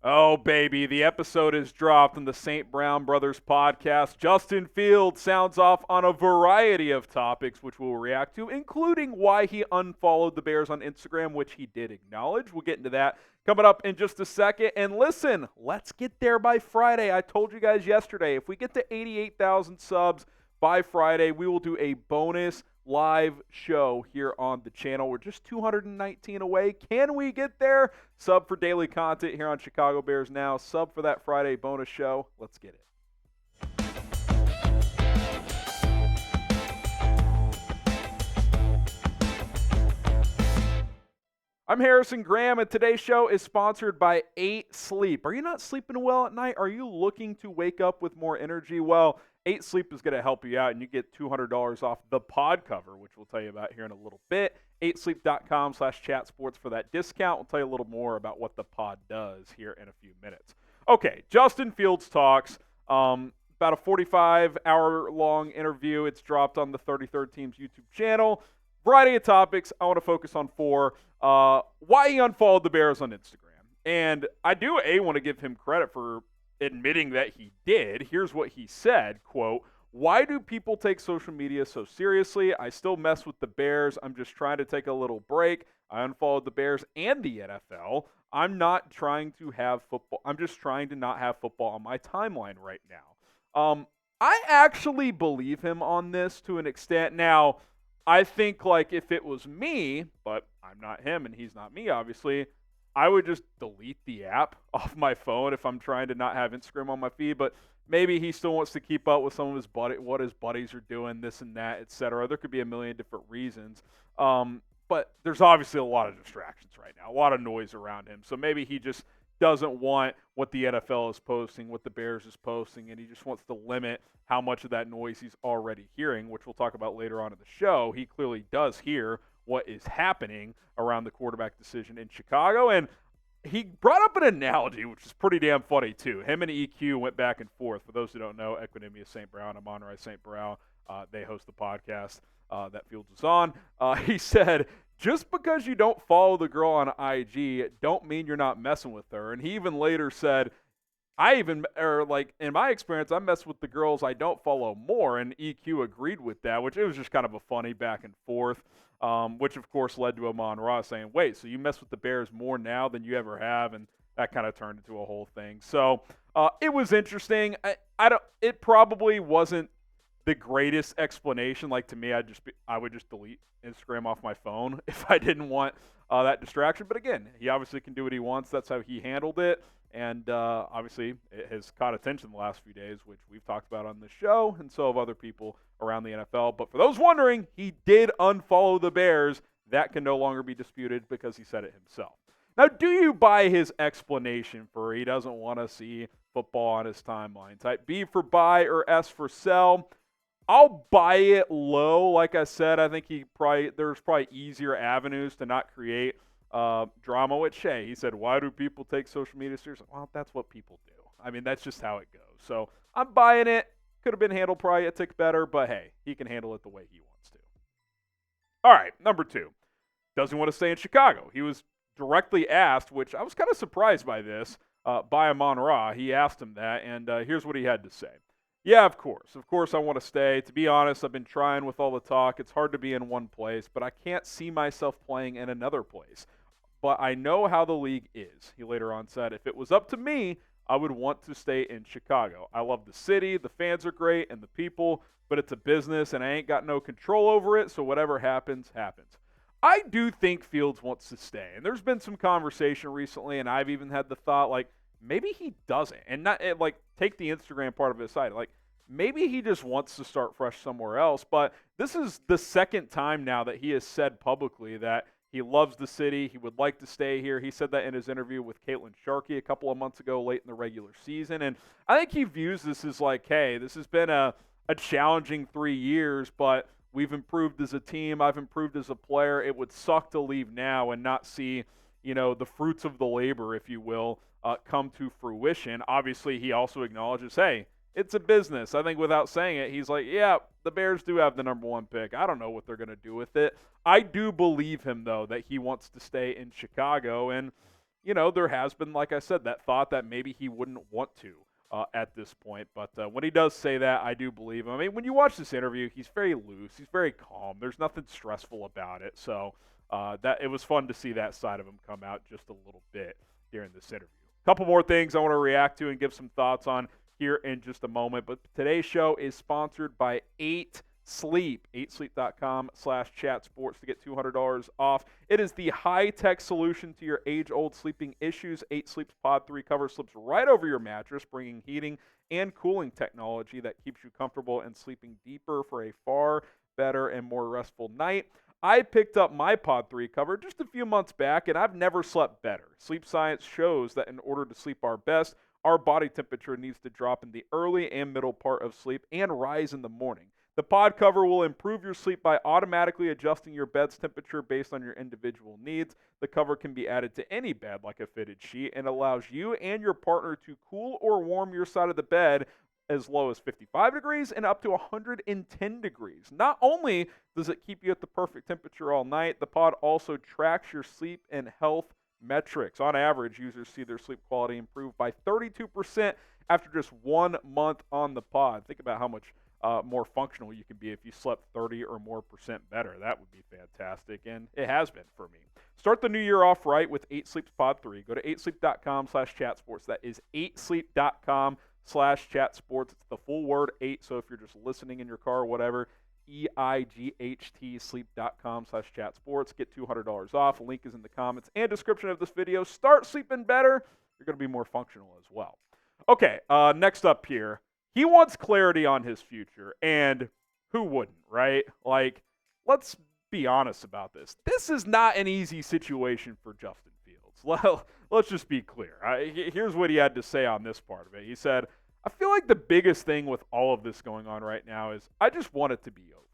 Oh, baby, the episode is dropped on the St. Brown Brothers podcast. Justin Fields sounds off on a variety of topics, which we'll react to, including why he unfollowed the Bears on Instagram, which he did acknowledge. We'll get into that coming up in just a second. And listen, let's get there by Friday. I told you guys yesterday, if we get to 88,000 subs by Friday, we will do a bonus live show here on the channel. We're just 219 away. Can we get there? Sub for daily content here on Chicago Bears Now. Sub for that Friday bonus show. Let's get it. I'm Harrison Graham, and today's show is sponsored by 8 Sleep. Are you not sleeping well at night? Are you looking to wake up with more energy? Well, 8 Sleep is going to help you out, and you get $200 off the pod cover, which we'll tell you about here in a little bit. 8sleep.com/chatsports for that discount. We'll tell you a little more about what the pod does here in a few minutes. Okay, Justin Fields talks. About a 45-hour-long interview. It's dropped on the 33rd Team's YouTube channel. Variety of topics. I want to focus on 4. Why he unfollowed the Bears on Instagram. And I do, want to give him credit for admitting that he did. Here's what he said, quote, "Why do people take social media so seriously? I still mess with the Bears. I'm just trying to take a little break. I unfollowed the Bears and the NFL. I'm not trying to have football. I'm just trying to not have football on my timeline right now." I actually believe him on this to an extent. Now, I think, like, if it was me, but I'm not him and he's not me, obviously, I would just delete the app off my phone if I'm trying to not have Instagram on my feed. But maybe he still wants to keep up with some of his what his buddies are doing, this and that, etc. There could be a million different reasons. But there's obviously a lot of distractions right now, a lot of noise around him. So maybe he just doesn't want what the NFL is posting, what the Bears is posting, and he just wants to limit how much of that noise he's already hearing, which we'll talk about later on in the show. He clearly does hear what is happening around the quarterback decision in Chicago, and he brought up an analogy, which is pretty damn funny, too. Him and EQ went back and forth. For those who don't know, Equinemius St. Brown, Amon-Ra St. Brown, they host the podcast that Fields is on. He said, just because you don't follow the girl on IG don't mean you're not messing with her. And he even later said, in my experience, I mess with the girls I don't follow more. And EQ agreed with that, which it was just kind of a funny back and forth, which of course led to Amon-Ra saying, wait, so you mess with the Bears more now than you ever have? And that kind of turned into a whole thing. So it was interesting. It probably wasn't the greatest explanation. Like, to me, I would just delete Instagram off my phone if I didn't want that distraction. But again, he obviously can do what he wants. That's how he handled it. And obviously it has caught attention the last few days, which we've talked about on the show, and so have other people around the NFL. But for those wondering, he did unfollow the Bears. That can no longer be disputed because he said it himself. Now, do you buy his explanation for he doesn't want to see football on his timeline? Type B for buy or S for sell. I'll buy it low. Like I said, I think there's probably easier avenues to not create drama. Which, hey, he said, why do people take social media seriously? Well, that's what people do. I mean, that's just how it goes. So I'm buying it. Could have been handled probably a tick better, but hey, he can handle it the way he wants to. All right, number 2. Does he want to stay in Chicago? He was directly asked, which I was kind of surprised by this, by Amon-Ra. He asked him that, and here's what he had to say. Yeah, of course. Of course I want to stay. To be honest, I've been trying with all the talk. It's hard to be in one place, but I can't see myself playing in another place. But I know how the league is. He later on said, if it was up to me, I would want to stay in Chicago. I love the city, the fans are great, and the people, but it's a business, and I ain't got no control over it, so whatever happens, happens. I do think Fields wants to stay, and there's been some conversation recently, and I've even had the thought, like, maybe he doesn't, and not like take the Instagram part of it aside. Like, maybe he just wants to start fresh somewhere else. But this is the second time now that he has said publicly that he loves the city. He would like to stay here. He said that in his interview with Caitlin Sharkey a couple of months ago, late in the regular season. And I think he views this as like, hey, this has been a challenging 3 years, but we've improved as a team. I've improved as a player. It would suck to leave now and not see, the fruits of the labor, if you will, come to fruition. Obviously, he also acknowledges, hey, it's a business. I think without saying it, he's like, yeah, the Bears do have the number 1 pick. I don't know what they're going to do with it. I do believe him, though, that he wants to stay in Chicago. And, there has been, like I said, that thought that maybe he wouldn't want to at this point. But when he does say that, I do believe him. I mean, when you watch this interview, he's very loose. He's very calm. There's nothing stressful about it. So that it was fun to see that side of him come out just a little bit during this interview. A couple more things I want to react to and give some thoughts on here in just a moment. But today's show is sponsored by 8 Sleep, 8sleep.com/chatsports to get $200 off. It is the high-tech solution to your age-old sleeping issues. 8 Sleep's Pod 3 cover slips right over your mattress, bringing heating and cooling technology that keeps you comfortable and sleeping deeper for a far better and more restful night. I picked up my Pod 3 cover just a few months back, and I've never slept better. Sleep science shows that in order to sleep our best, our body temperature needs to drop in the early and middle part of sleep and rise in the morning. The pod cover will improve your sleep by automatically adjusting your bed's temperature based on your individual needs. The cover can be added to any bed like a fitted sheet and allows you and your partner to cool or warm your side of the bed as low as 55 degrees and up to 110 degrees. Not only does it keep you at the perfect temperature all night, the pod also tracks your sleep and health metrics. On average, users see their sleep quality improve by 32% after just 1 month on the pod. Think about how much more functional you can be if you slept 30 or more percent better. That would be fantastic, and it has been for me. Start the new year off right with 8 Sleep's Pod 3. Go to 8sleep.com/chatsports. That is 8sleep.com/chatsports. It's the full word 8, so if you're just listening in your car or whatever, EIGHT sleep.com/chatsports. Get $200 off. Link is in the comments and description of this video. Start sleeping better. You're going to be more functional as well. Okay, next up here. He wants clarity on his future, and who wouldn't, right? Like, let's be honest about this. This is not an easy situation for Justin Fields. Well, let's just be clear. Here's what he had to say on this part of it. He said, I feel like the biggest thing with all of this going on right now is I just want it to be over.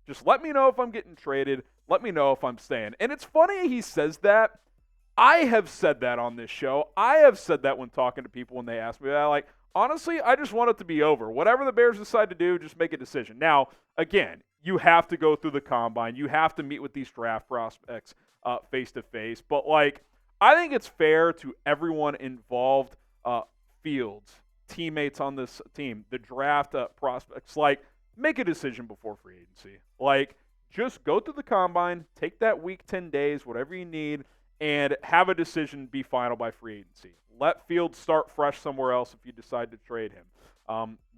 Just let me know if I'm getting traded. Let me know if I'm staying. And it's funny he says that. I have said that on this show. I have said that when talking to people when they ask me that. Like, honestly, I just want it to be over. Whatever the Bears decide to do, just make a decision. Now, again, you have to go through the combine. You have to meet with these draft prospects face-to-face. But, like, I think it's fair to everyone involved, Fields, teammates on this team, the draft prospects, like, make a decision before free agency. Like, just go through the combine, take that week, 10 days, whatever you need, and have a decision be final by free agency. Let Fields start fresh somewhere else if you decide to trade him.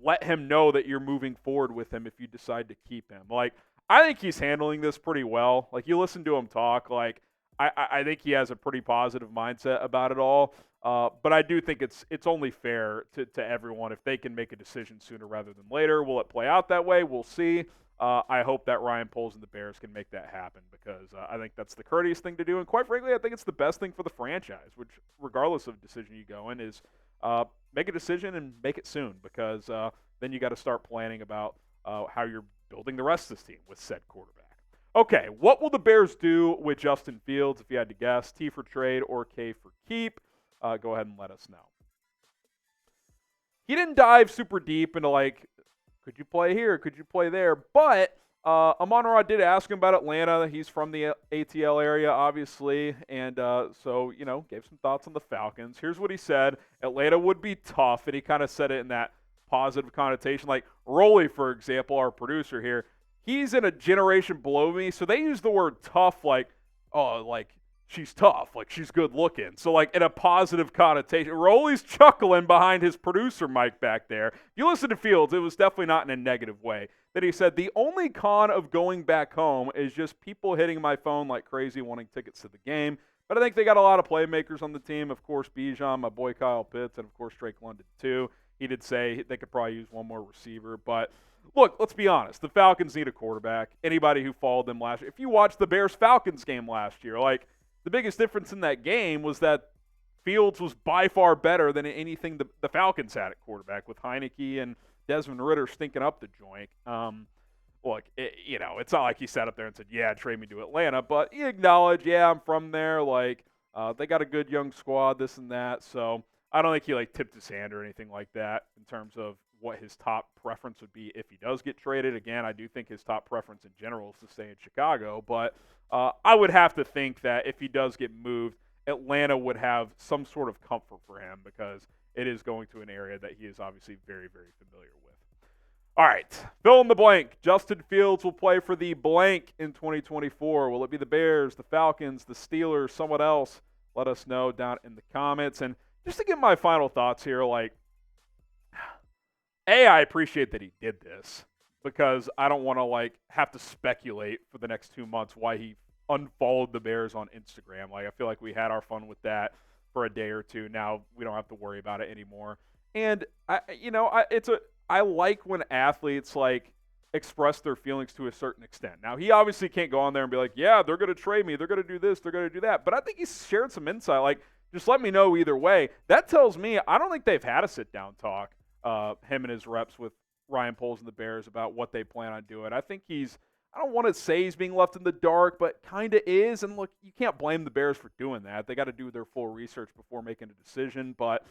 Let him know that you're moving forward with him if you decide to keep him. Like, I think he's handling this pretty well. Like, you listen to him talk, like, I think he has a pretty positive mindset about it all. But I do think it's only fair to everyone if they can make a decision sooner rather than later. Will it play out that way? We'll see. I hope that Ryan Poles and the Bears can make that happen because I think that's the courteous thing to do. And quite frankly, I think it's the best thing for the franchise, which regardless of decision you go in is make a decision and make it soon because then you got to start planning about how you're building the rest of this team with said quarterback. Okay, what will the Bears do with Justin Fields if you had to guess? T for trade or K for keep? Go ahead and let us know. He didn't dive super deep into like, could you play here? Could you play there? But Amon-Ra did ask him about Atlanta. He's from the ATL area, obviously, and so, gave some thoughts on the Falcons. Here's what he said. Atlanta would be tough, and he kind of said it in that positive connotation. Like Rolly, for example, our producer here, he's in a generation below me, so they use the word tough like, oh, like, she's tough, like she's good looking. So like in a positive connotation. Rolly's chuckling behind his producer mic back there. If you listen to Fields, it was definitely not in a negative way. That he said, the only con of going back home is just people hitting my phone like crazy wanting tickets to the game. But I think they got a lot of playmakers on the team. Of course, Bijan, my boy Kyle Pitts, and of course Drake London too. He did say they could probably use one more receiver. But look, let's be honest. The Falcons need a quarterback. Anybody who followed them last year. If you watched the Bears-Falcons game last year, like, the biggest difference in that game was that Fields was by far better than anything the Falcons had at quarterback with Heineke and Desmond Ridder stinking up the joint. Look, it's not like he sat up there and said, yeah, trade me to Atlanta, but he acknowledged, yeah, I'm from there. Like, they got a good young squad, this and that. So I don't think he, like, tipped his hand or anything like that in terms of what his top preference would be if he does get traded. Again, I do think his top preference in general is to stay in Chicago, but I would have to think that if he does get moved, Atlanta would have some sort of comfort for him because it is going to an area that he is obviously very, very familiar with. All right, fill in the blank. Justin Fields will play for the blank in 2024. Will it be the Bears, the Falcons, the Steelers, someone else? Let us know down in the comments. And just to get my final thoughts here, like, I appreciate that he did this because I don't want to, like, have to speculate for the next 2 months why he unfollowed the Bears on Instagram. Like, I feel like we had our fun with that for a day or two. Now we don't have to worry about it anymore. And I like when athletes like express their feelings to a certain extent. Now he obviously can't go on there and be like, "Yeah, they're going to trade me. They're going to do this. They're going to do that." But I think he's shared some insight. Like, just let me know either way. That tells me I don't think they've had a sit down talk, him and his reps with Ryan Poles and the Bears about what they plan on doing. I think I don't want to say he's being left in the dark, but kind of is. And look, you can't blame the Bears for doing that. They got to do their full research before making a decision. But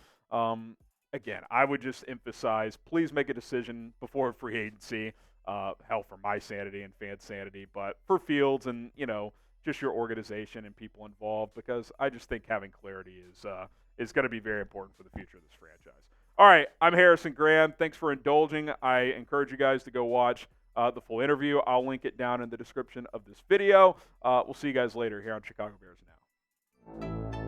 again, I would just emphasize, please make a decision before free agency. Hell, for my sanity and fan sanity, but for Fields and, just your organization and people involved, because I just think having clarity is going to be very important for the future of this franchise. All right, I'm Harrison Graham. Thanks for indulging. I encourage you guys to go watch the full interview. I'll link it down in the description of this video. We'll see you guys later here on Chicago Bears Now.